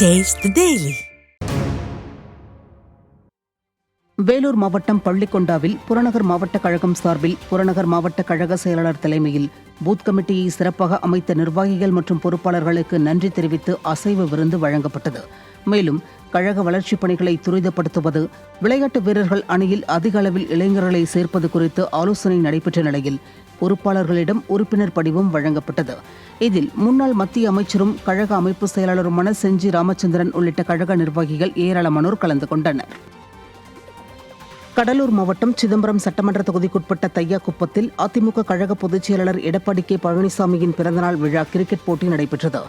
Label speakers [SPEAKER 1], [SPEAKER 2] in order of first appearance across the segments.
[SPEAKER 1] Taste the Daily.
[SPEAKER 2] Vellore மாவட்டம் பள்ளிக்கொண்டாவில் புறநகர் மாவட்ட கழகம் சார்பில் புறநகர் மாவட்ட கழக செயலாளர் தலைமையில் பூத் கமிட்டியை சிறப்பாக அமைத்த நிர்வாகிகள் மற்றும் பொறுப்பாளர்களுக்கு நன்றி தெரிவித்து அசைவ விருந்து வழங்கப்பட்டது. மேலும் கழக வளர்ச்சிப் பணிகளை துரிதப்படுத்துவது, விளையாட்டு வீரர்கள் அணியில் அதிக அளவில் இளைஞர்களை சேர்ப்பது குறித்து ஆலோசனை நடைபெற்ற நிலையில் பொறுப்பாளர்களிடம் உறுப்பினர் படிவம் வழங்கப்பட்டது. இதில் முன்னாள் மத்திய அமைச்சரும் கழக அமைப்பு செயலாளருமான செஞ்சி ராமச்சந்திரன் உள்ளிட்ட கழக நிர்வாகிகள் ஏராளமானோர் கலந்து கொண்டனர். கடலூர் மாவட்டம் சிதம்பரம் சட்டமன்ற தொகுதிக்குட்பட்ட தையாக்குப்பத்தில் அதிமுக கழக பொதுச் செயலாளர் எடப்பாடி கே பழனிசாமியின் பிறந்தநாள் விழா கிரிக்கெட் போட்டி நடைபெற்றது.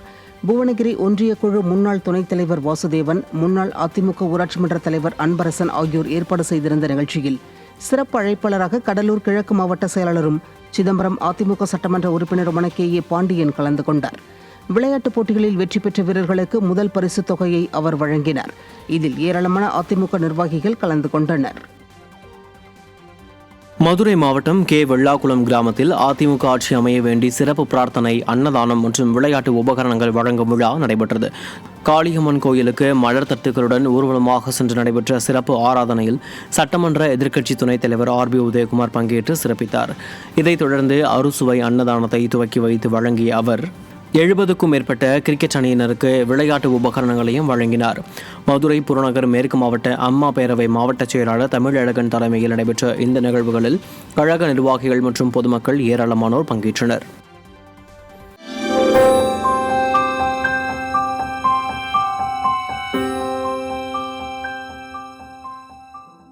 [SPEAKER 2] புவனகிரி ஒன்றிய குழு முன்னாள் துணைத் தலைவர் வாசுதேவன், முன்னாள் அதிமுக ஊராட்சி மன்ற தலைவர் அன்பரசன் ஆகியோர் ஏற்பாடு செய்திருந்த நிகழ்ச்சியில் சிறப்பு அழைப்பாளராக கடலூர் கிழக்கு மாவட்ட செயலாளரும் சிதம்பரம் அதிமுக சட்டமன்ற உறுப்பினருமான கே பாண்டியன் கலந்து கொண்டார். விளையாட்டுப் போட்டிகளில் வெற்றி பெற்ற வீரர்களுக்கு முதல் பரிசுத் தொகையை அவர் வழங்கினார். இதில் ஏராளமான அதிமுக நிர்வாகிகள் கலந்து கொண்டனர்.
[SPEAKER 3] மதுரை மாவட்டம் கே வெள்ளாக்குளம் கிராமத்தில் அதிமுக ஆட்சி அமைய வேண்டி சிறப்பு பிரார்த்தனை, அன்னதானம் மற்றும் விளையாட்டு உபகரணங்கள் வழங்கும் விழா நடைபெற்றது. காளியம்மன் கோயிலுக்கு மலர் தட்டுகளுடன் ஊர்வலமாக சென்று நடைபெற்ற சிறப்பு ஆராதனையில் சட்டமன்ற எதிர்க்கட்சி துணைத் தலைவர் RB உதயகுமார் பங்கேற்று சிறப்பித்தார். இதைத் தொடர்ந்து அறுசுவை அன்னதானத்தை துவக்கி வைத்து வழங்கிய அவர் 70க்கும் மேற்பட்ட கிரிக்கெட் அணியினருக்கு விளையாட்டு உபகரணங்களையும் வழங்கினார். மதுரை புறநகர் மேற்கு மாவட்ட அம்மா பேரவை மாவட்ட செயலாளர் தமிழழகன் தலைமையில் நடைபெற்ற இந்த நிகழ்வுகளில் கழக நிர்வாகிகள் மற்றும் பொதுமக்கள் ஏராளமானோர் பங்கேற்றனர்.